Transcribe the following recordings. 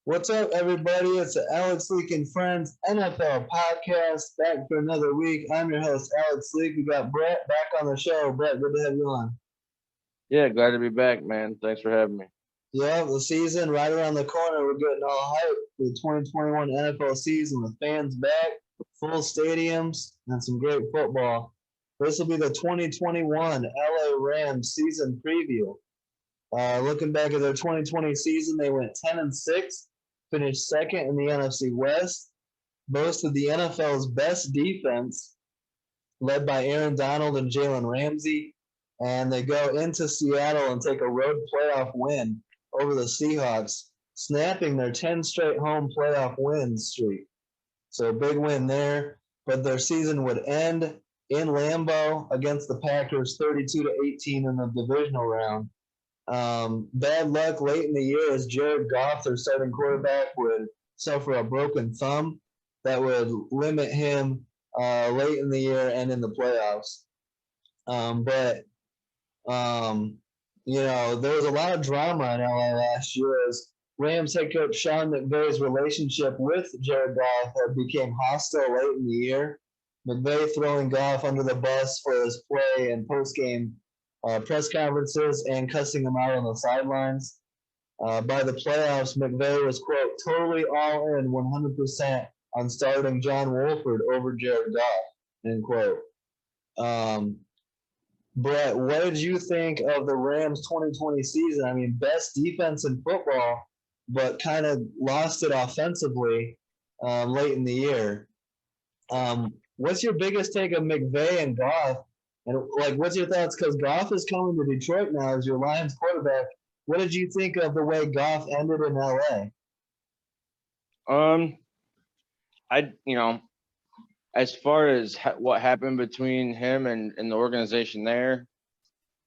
What's up, everybody? It's the Alex Leak and Friends NFL podcast back for another week. I'm your host, Alex Leak. We got Bret back on the show. Bret, good to have you on. Yeah, glad to be back, man. Thanks for having me. Yeah, the season right around the corner. We're getting all hyped for the 2021 NFL season with fans back, full stadiums, and some great football. This will be the 2021 LA Rams season preview. Looking back at their 2020 season, they went 10-6, finished second in the NFC West, boasted the NFL's best defense, led by Aaron Donald and Jalen Ramsey, and they go into Seattle and take a road playoff win over the Seahawks, snapping their 10 straight home playoff win streak. So a big win there, but their season would end in Lambeau against the Packers 32-18 in the divisional round. Bad luck late in the year as Jared Goff, their starting quarterback, would suffer a broken thumb that would limit him late in the year and in the playoffs. But there was a lot of drama in LA last year as Rams head coach Sean McVay's relationship with Jared Goff became hostile late in the year. McVay throwing Goff under the bus for his play and post-game press conferences and cussing him out on the sidelines. By the playoffs, McVay was, quote, totally all in 100% on starting John Wolford over Jared Goff, end quote. Bret, what did you think of the Rams 2020 season? I mean, best defense in football, but kind of lost it offensively late in the year. What's your biggest take of McVay and Goff? And what's your thoughts? Because Goff is coming to Detroit now as your Lions quarterback. What did you think of the way Goff ended in LA? As far as what happened between him and the organization there,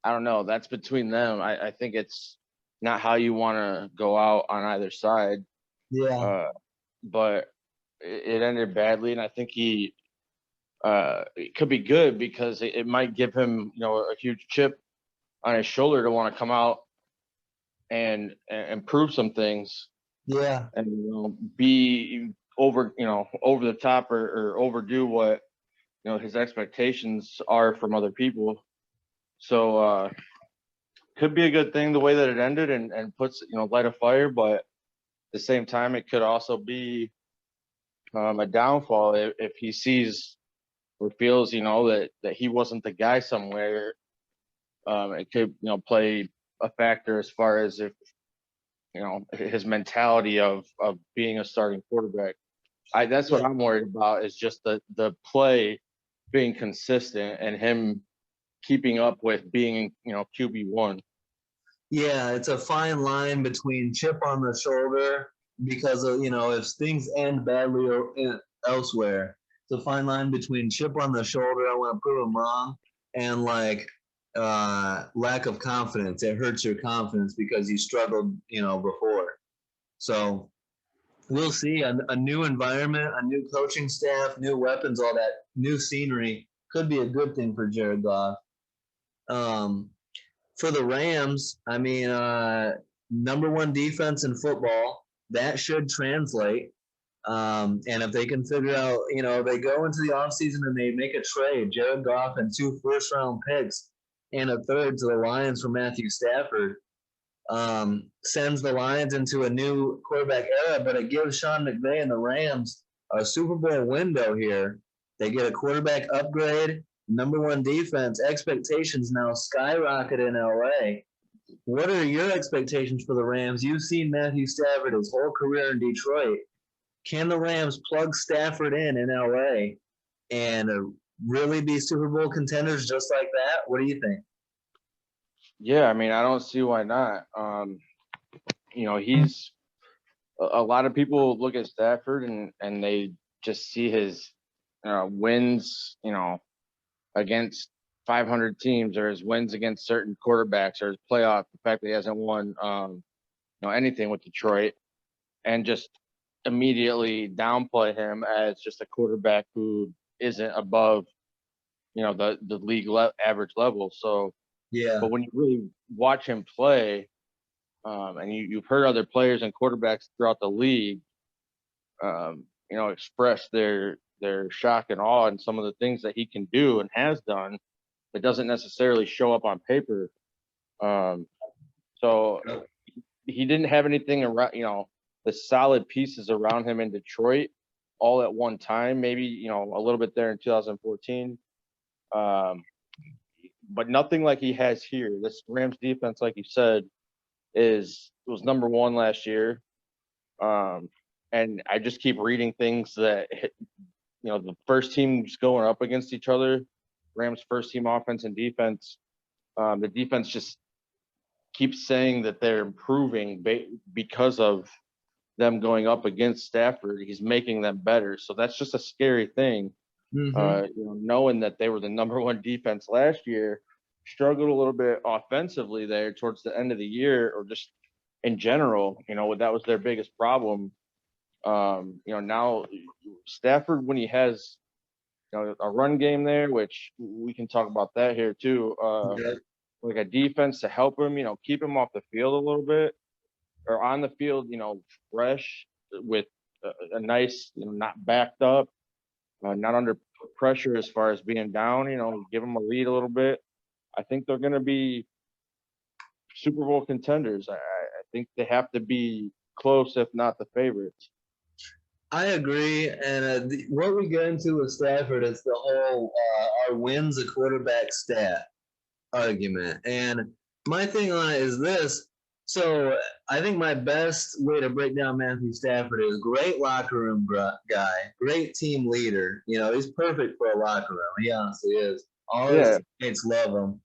I don't know. That's between them. I think it's not how you want to go out on either side. Yeah. But it ended badly, and I think it could be good because it might give him, a huge chip on his shoulder to want to come out and prove some things. Yeah. And be over the top or overdo what his expectations are from other people. So could be a good thing the way that it ended and puts light a fire, but at the same time it could also be a downfall if he sees or feels that he wasn't the guy somewhere. It could play a factor as far as if his mentality of being a starting quarterback. That's what I'm worried about, is just the play being consistent and him keeping up with being QB1. Yeah, it's a fine line between chip on the shoulder because of, if things end badly elsewhere. It's a fine line between chip on the shoulder, I want to prove them wrong, and lack of confidence. It hurts your confidence because you struggled, before. So we'll see. A new environment, a new coaching staff, new weapons, all that new scenery could be a good thing for Jared Goff. For the Rams, I mean, number one defense in football, that should translate. And if they can figure out, they go into the offseason and they make a trade, Jared Goff and 2 first-round picks and a third to the Lions for Matthew Stafford, sends the Lions into a new quarterback era, but it gives Sean McVay and the Rams a Super Bowl window here. They get a quarterback upgrade, number one defense. Expectations now skyrocket in LA. What are your expectations for the Rams? You've seen Matthew Stafford his whole career in Detroit. Can the Rams plug Stafford in LA and really be Super Bowl contenders just like that? What do you think? Yeah, I mean, I don't see why not. He's a lot of people look at Stafford and they just see his wins, against 500 teams, or his wins against certain quarterbacks, or his playoff, the fact that he hasn't won, anything with Detroit, and just immediately downplay him as just a quarterback who isn't above, the league average level. So, yeah. But when you really watch him play, and you've heard other players and quarterbacks throughout the league, express their shock and awe and some of the things that he can do and has done that doesn't necessarily show up on paper. So he didn't have anything around, the solid pieces around him in Detroit all at one time, maybe, a little bit there in 2014. But nothing like he has here. This Rams defense, like you said, was number one last year. And I just keep reading things that, the first teams going up against each other, Rams first team offense and defense, the defense just keeps saying that they're improving because of them going up against Stafford. He's making them better. So that's just a scary thing. Knowing that they were the number one defense last year, struggled a little bit offensively there towards the end of the year, or just in general, that was their biggest problem. Now Stafford, when he has a run game there, which we can talk about that here too, like a defense to help him, keep him off the field a little bit, or on the field, fresh with a nice, not backed up, not under pressure as far as being down, give them a lead a little bit. I think they're going to be Super Bowl contenders. I think they have to be close, if not the favorites. I agree. And what we get into with Stafford is the whole our wins a quarterback stat argument. And my thing on it is this. So I think my best way to break down Matthew Stafford is great locker room guy, great team leader. He's perfect for a locker room. He honestly is. All his teammates love him.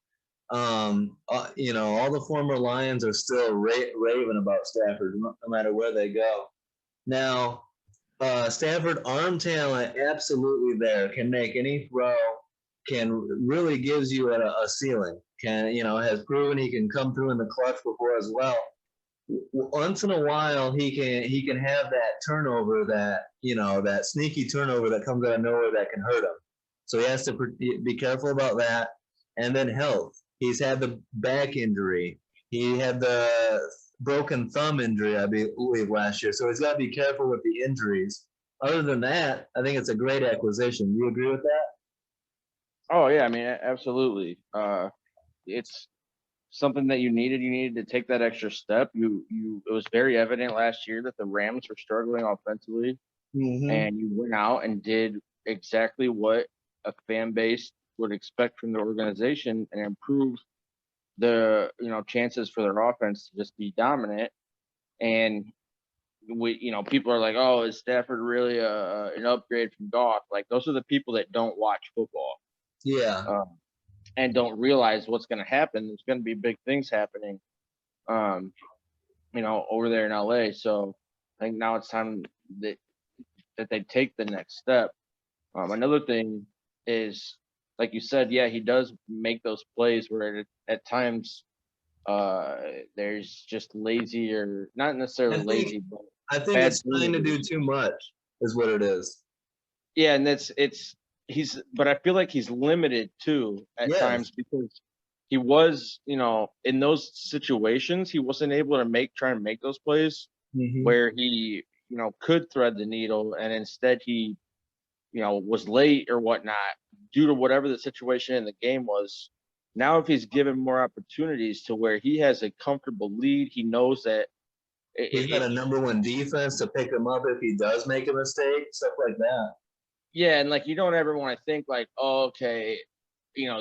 All the former Lions are still raving about Stafford, no matter where they go. Now, Stafford arm talent absolutely there. Can make any throw. Can really gives you a ceiling. Has proven he can come through in the clutch before as well. Once in a while, he can have that turnover, that sneaky turnover that comes out of nowhere that can hurt him. So he has to be careful about that. And then health. He's had the back injury. He had the broken thumb injury, I believe, last year. So he's got to be careful with the injuries. Other than that, I think it's a great acquisition. You agree with that? Oh yeah, I mean, absolutely. It's something that you needed. You needed to take that extra step. It was very evident last year that the Rams were struggling offensively, and you went out and did exactly what a fan base would expect from the organization, and improved the chances for their offense to just be dominant. And people are like, oh, is Stafford really an upgrade from Goff? Like, those are the people that don't watch football. Yeah. And don't realize what's going to happen. There's going to be big things happening, over there in LA. So I think now it's time that they take the next step. Another thing is, like you said, yeah, he does make those plays where at times there's just lazy, or not necessarily lazy, but I think it's trying to do too much is what it is. Yeah, and but I feel like he's limited too at times, because he was, in those situations, he wasn't able to try and make those plays where he, could thread the needle, and instead he, was late or whatnot due to whatever the situation in the game was. Now, if he's given more opportunities to where he has a comfortable lead, he knows that he's got a number one defense to pick him up if he does make a mistake, stuff like that. Yeah, and like, you don't ever want to think like, oh, okay,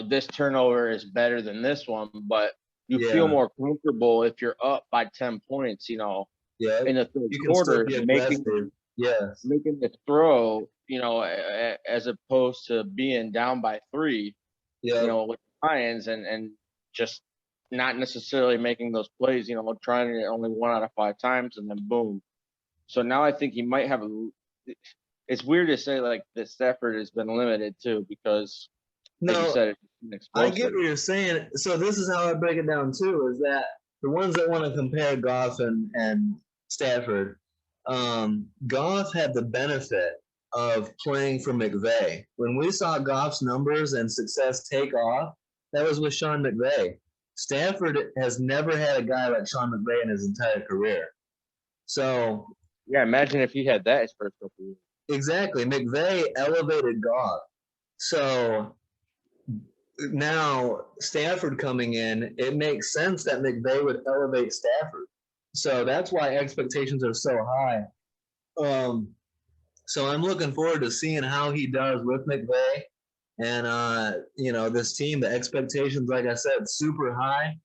this turnover is better than this one, but you feel more comfortable if you're up by 10 points, in the third quarter, making the throw, as opposed to being down by 3, with the Lions, and just not necessarily making those plays, trying it only 1 out of 5 times, and then boom. So now I think he might have it's weird to say like that Stafford has been limited too, because like you said, it's I get what you're saying. So this is how I break it down too, is that the ones that want to compare Goff and Stafford, Goff had the benefit of playing for McVay. When we saw Goff's numbers and success take off, that was with Sean McVay. Stafford has never had a guy like Sean McVay in his entire career. So Yeah, imagine if he had that his first couple years. exactly, McVay elevated Goff. So now Stafford coming in, it makes sense that McVay would elevate Stafford. So that's why expectations are so high. So I'm looking forward to seeing how he does with McVay. And this team, the expectations, like I said, super high.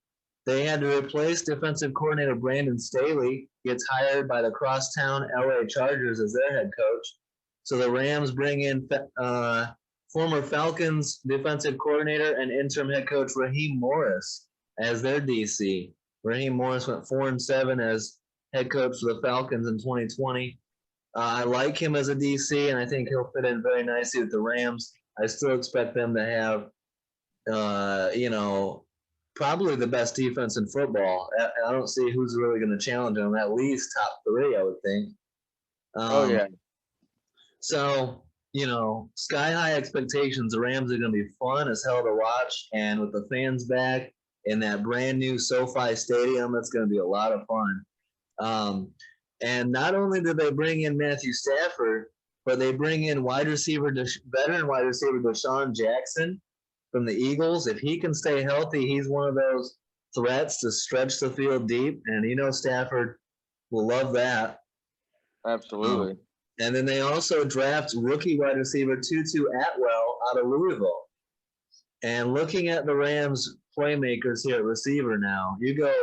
They had to replace defensive coordinator Brandon Staley. Gets hired by the crosstown LA Chargers as their head coach. So the Rams bring in former Falcons defensive coordinator and interim head coach Raheem Morris as their DC. Raheem Morris went 4-7 as head coach for the Falcons in 2020. I like him as a DC, and I think he'll fit in very nicely with the Rams. I still expect them to have, probably the best defense in football. I don't see who's really going to challenge them. At least top 3, I would think. Oh yeah. So, sky high expectations. The Rams are going to be fun as hell to watch, and with the fans back in that brand new SoFi Stadium, that's going to be a lot of fun. And not only did they bring in Matthew Stafford, but they bring in veteran wide receiver Deshaun Jackson from the Eagles. If he can stay healthy, he's one of those threats to stretch the field deep, and Stafford will love that. Absolutely. And then they also draft rookie wide receiver Tutu Atwell out of Louisville. And looking at the Rams playmakers here at receiver now, you go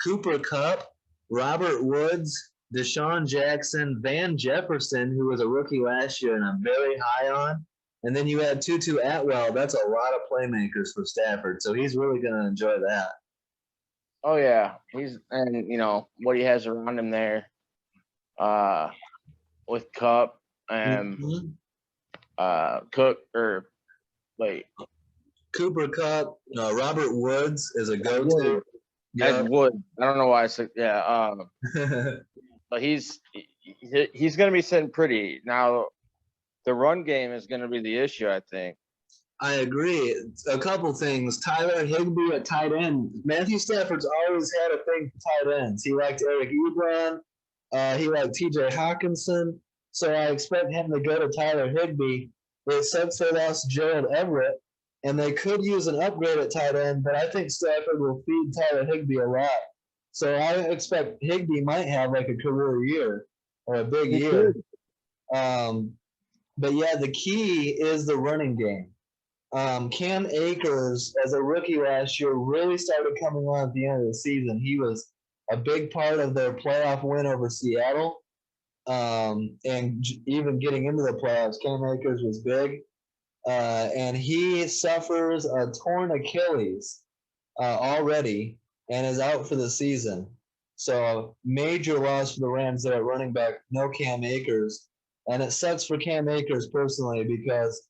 Cooper Kupp, Robert Woods, Deshaun Jackson, Van Jefferson, who was a rookie last year and I'm very high on. And then you add Tutu Atwell. That's a lot of playmakers for Stafford. So he's really going to enjoy that. Oh, yeah. What he has around him there with Kupp and Cooper Kupp, Robert Woods is a go-to. Ed Wood. I don't know why I said but he's going to be sitting pretty. Now, the run game is going to be the issue, I think. I agree. A couple things. Tyler Higbee at tight end. Matthew Stafford's always had a thing for tight ends. He liked Eric Ebron. He liked T.J. Hawkinson. So I expect him to go to Tyler Higbee. It sucks they lost Gerald Everett, and they could use an upgrade at tight end, but I think Stafford will feed Tyler Higbee a lot. So I expect Higbee might have like a career year or a big year. But yeah, the key is the running game. Cam Akers, as a rookie last year, really started coming on at the end of the season. He was a big part of their playoff win over Seattle. And even getting into the playoffs, Cam Akers was big. And he suffers a torn Achilles already and is out for the season. So major loss for the Rams there at running back, no Cam Akers. And it sucks for Cam Akers personally because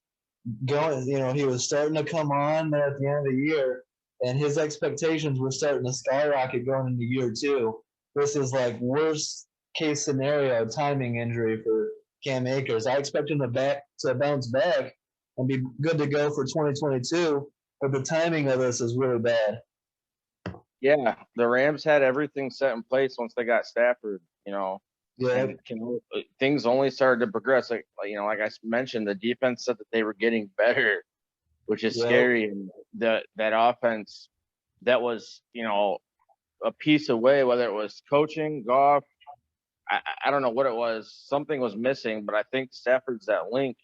he was starting to come on there at the end of the year, and his expectations were starting to skyrocket going into year 2. This is like worst case scenario timing injury for Cam Akers. I expect him to bounce back and be good to go for 2022, but the timing of this is really bad. Yeah, the Rams had everything set in place once they got Stafford, Yeah. And things only started to progress. Like I mentioned, the defense said that they were getting better, which is scary. And that offense that was, a piece away, whether it was coaching, Goff, I don't know what it was. Something was missing, but I think Stafford's that link.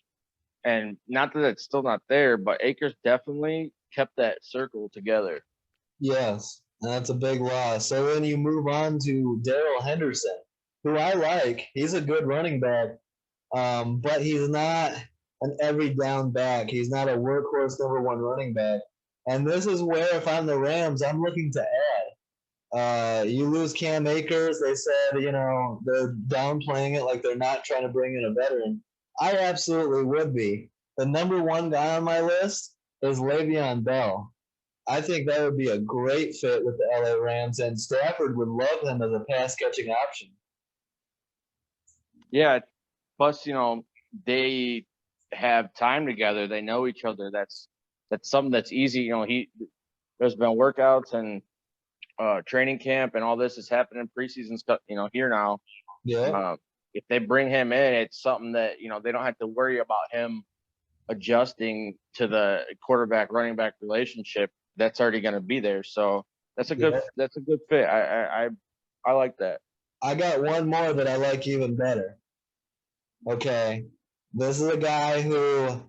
And not that it's still not there, but Akers definitely kept that circle together. Yes, that's a big loss. So then you move on to Darrell Henderson, who I like. He's a good running back, but he's not an every down back. He's not a workhorse number 1 running back. And this is where, if I'm the Rams, I'm looking to add. You lose Cam Akers. They said, they're downplaying it like they're not trying to bring in a veteran. I absolutely would be. The number 1 guy on my list is Le'Veon Bell. I think that would be a great fit with the LA Rams, and Stafford would love him as a pass-catching option. Yeah, plus, they have time together. They know each other. That's something that's easy. there's been workouts and training camp and all this is happening preseason stuff, here now. Yeah. If they bring him in, it's something that, they don't have to worry about him adjusting to the quarterback running back relationship. That's already going to be there. So that's a good fit. I like that. I got one more that I like even better. Okay. This is a guy who's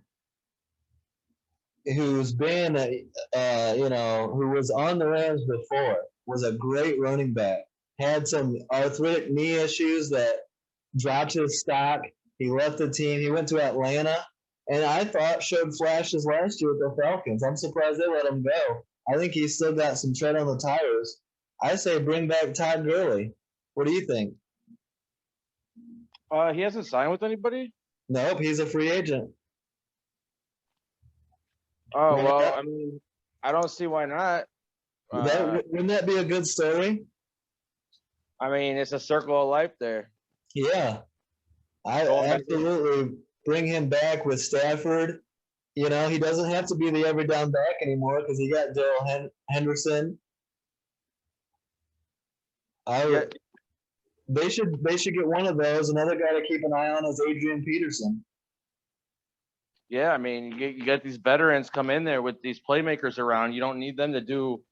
been, who was on the Rams before, was a great running back, had some arthritic knee issues that dropped his stock. He left the team. He went to Atlanta, and I thought showed flashes last year with the Falcons. I'm surprised they let him go. I think he's still got some tread on the tires. I say bring back Todd Gurley. What do you think? He hasn't signed with anybody? Nope, he's a free agent. Oh, well, I mean, I don't see why not. Wouldn't that be a good story? I mean, it's a circle of life there. Yeah. I absolutely bring him back with Stafford. He doesn't have to be the every down back anymore because he got Darrell Henderson. They should get one of those. Another guy to keep an eye on is Adrian Peterson. Yeah, I mean, you get these veterans come in there with these playmakers around. You don't need them to do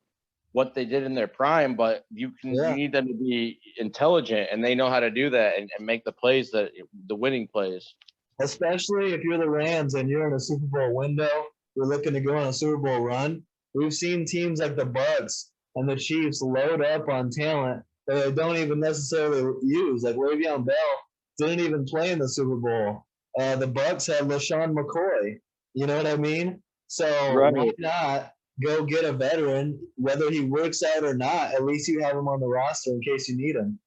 what they did in their prime, but you need them to be intelligent, and they know how to do that and make the plays, the winning plays. Especially if you're the Rams and you're in a Super Bowl window, you're looking to go on a Super Bowl run. We've seen teams like the Bucs and the Chiefs load up on talent that they don't even necessarily use. Like Le'Veon Bell didn't even play in the Super Bowl. The Bucs had LaShawn McCoy. You know what I mean? So why not go get a veteran, whether he works out or not? At least you have him on the roster in case you need him.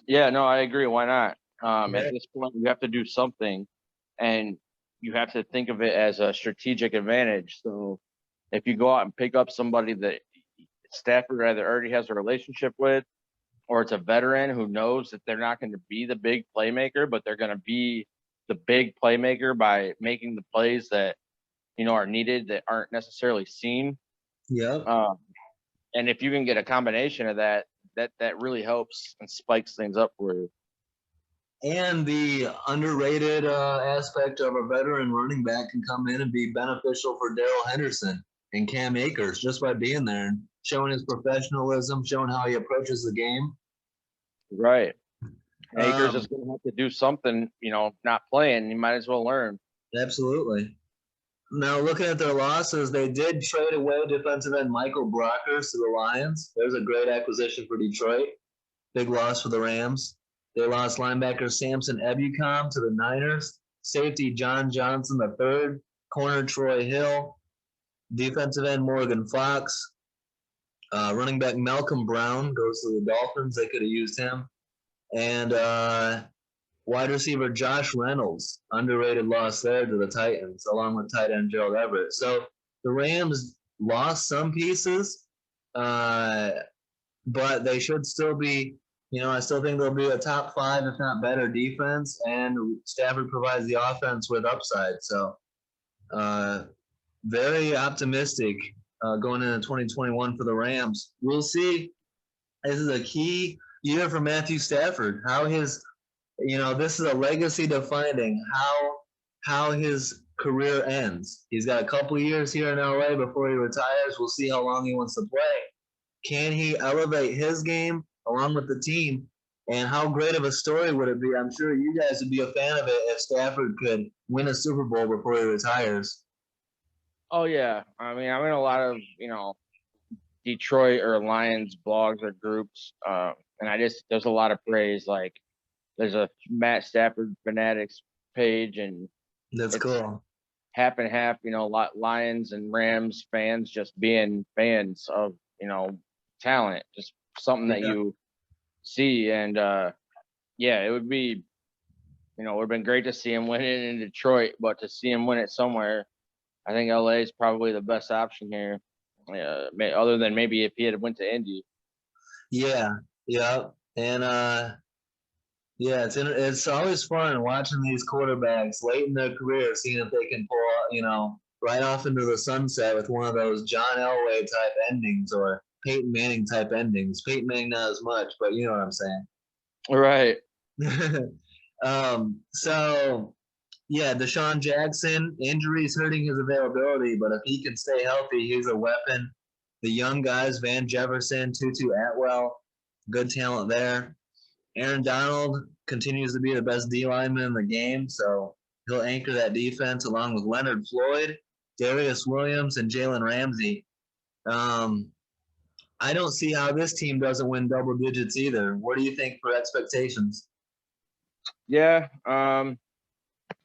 Yeah, no, I agree. Why not? At this point, you have to do something, and you have to think of it as a strategic advantage. So if you go out and pick up somebody that Stafford either already has a relationship with, or it's a veteran who knows that they're not going to be the big playmaker, but they're going to be the big playmaker by making the plays that, are needed that aren't necessarily seen. Yeah. And if you can get a combination of that really helps and spikes things up for you. And the underrated aspect of a veteran running back can come in and be beneficial for Darrell Henderson and Cam Akers just by being there and showing his professionalism, showing how he approaches the game. Right. Akers is going to have to do something, not playing. You might as well learn. Absolutely. Now, looking at their losses, they did trade away defensive end Michael Brockers to the Lions. There's a great acquisition for Detroit. Big loss for the Rams. They lost linebacker Samson Ebukam to the Niners, safety John Johnson III, corner Troy Hill, defensive end Morgan Fox, running back Malcolm Brown goes to the Dolphins. They could have used him. And wide receiver Josh Reynolds, underrated loss there to the Titans, along with tight end Gerald Everett. So the Rams lost some pieces, but they should still be, I still think they'll be a top 5, if not better, defense, and Stafford provides the offense with upside. So very optimistic going into 2021 for the Rams. We'll see. This is a key year for Matthew Stafford. How his, this is a legacy defining how his career ends. He's got a couple of years here in LA before he retires. We'll see how long he wants to play. Can he elevate his game along with the team? And how great of a story would it be? I'm sure you guys would be a fan of it if Stafford could win a Super Bowl before he retires. Oh, yeah. I mean, I'm in a lot of, Detroit or Lions blogs or groups. And there's a lot of praise. Like, there's a Matt Stafford Fanatics page, and that's cool. Half and half, Lions and Rams fans just being fans of, talent, just something that you see. And it would be, it would have been great to see him win it in Detroit, but to see him win it somewhere, I think LA is probably the best option here. Other than maybe if he had went to Indy. Yeah. And it's always fun watching these quarterbacks late in their career, seeing if they can pull, right off into the sunset with one of those John Elway type endings or Peyton Manning type endings. Peyton Manning not as much, but you know what I'm saying. Right. So yeah, Deshaun Jackson, injuries hurting his availability, but if he can stay healthy, he's a weapon. The young guys, Van Jefferson, Tutu Atwell, good talent there. Aaron Donald continues to be the best D lineman in the game, so he'll anchor that defense along with Leonard Floyd, Darius Williams, and Jalen Ramsey. I don't see how this team doesn't win double digits either. What do you think for expectations? Yeah.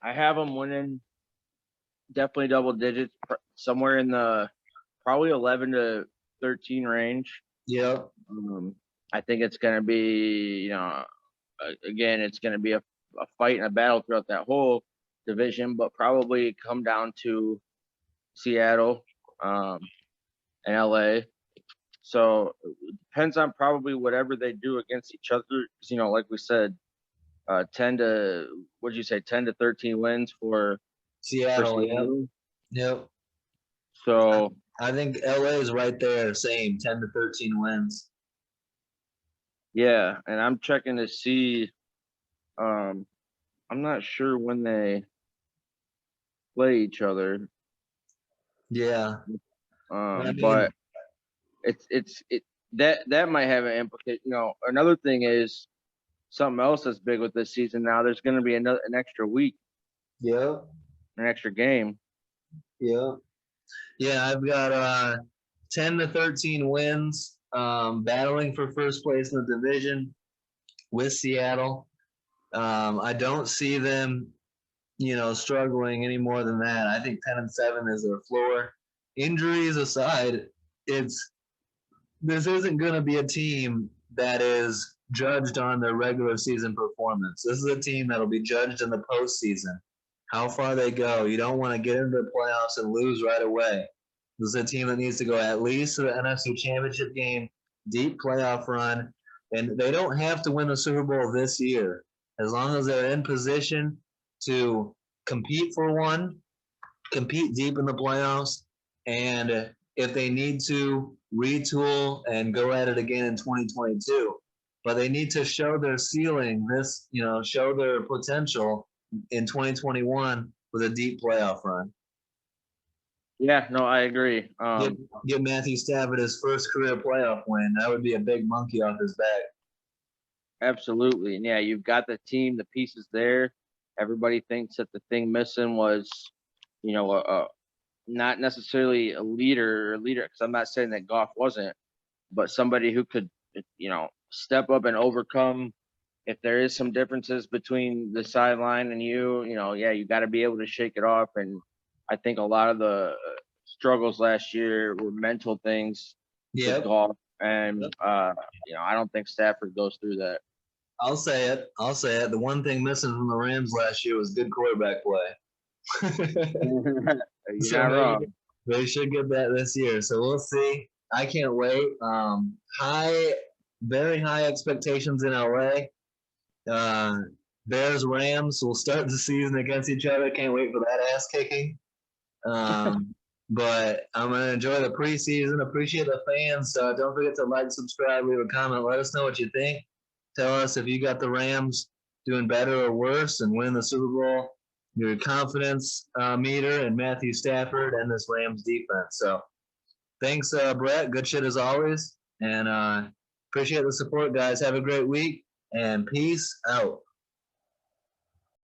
I have them winning definitely double digits, somewhere in the probably 11 to 13 range. Yep. I think it's going to be, again, it's going to be a fight and a battle throughout that whole division, but probably come down to Seattle and LA. So it depends on probably whatever they do against each other. Like we said, 10 to 13 wins for Seattle. Seattle. Yep. So I think LA is right there, same 10 to 13 wins. Yeah, and I'm checking to see. I'm not sure when they play each other. Yeah. But that might have an implication. Another thing is something else that's big with this season now. There's going to be an extra week. Yeah. An extra game. Yeah. Yeah, I've got 10 to 13 wins, battling for first place in the division with Seattle. I don't see them, struggling any more than that. I think 10-7 is their floor. Injuries aside, this isn't going to be a team that is judged on their regular season performance. This is a team that'll be judged in the postseason. How far they go. You don't want to get into the playoffs and lose right away. This is a team that needs to go at least to the NFC Championship game, deep playoff run, and they don't have to win the Super Bowl this year. As long as they're in position to compete for one, compete deep in the playoffs, and if they need to, retool and go at it again in 2022. But they need to show their ceiling, show their potential in 2021 with a deep playoff run. Yeah, no, I agree. Get Matthew Stafford his first career playoff win. That would be a big monkey off his back. Absolutely. And yeah, you've got the team, the pieces there. Everybody thinks that the thing missing was, not necessarily a leader, because I'm not saying that Goff wasn't, but somebody who could, step up and overcome if there is some differences between the sideline and you got to be able to shake it off. And I think a lot of the struggles last year were mental things with Goff. And, I don't think Stafford goes through that. I'll say it. The one thing missing from the Rams last year was good quarterback play. You're not wrong. They should get that this year. So we'll see. I can't wait. Very high expectations in LA. Bears Rams will start the season against each other. Can't wait for that ass kicking. But I'm gonna enjoy the preseason. Appreciate the fans. Don't forget to like, subscribe, leave a comment. Let us know what you think. Tell us if you got the Rams doing better or worse and winning the Super Bowl. Your confidence meter and Matthew Stafford and this Rams defense. So thanks, Bret. Good shit as always. And appreciate the support, guys. Have a great week and peace out.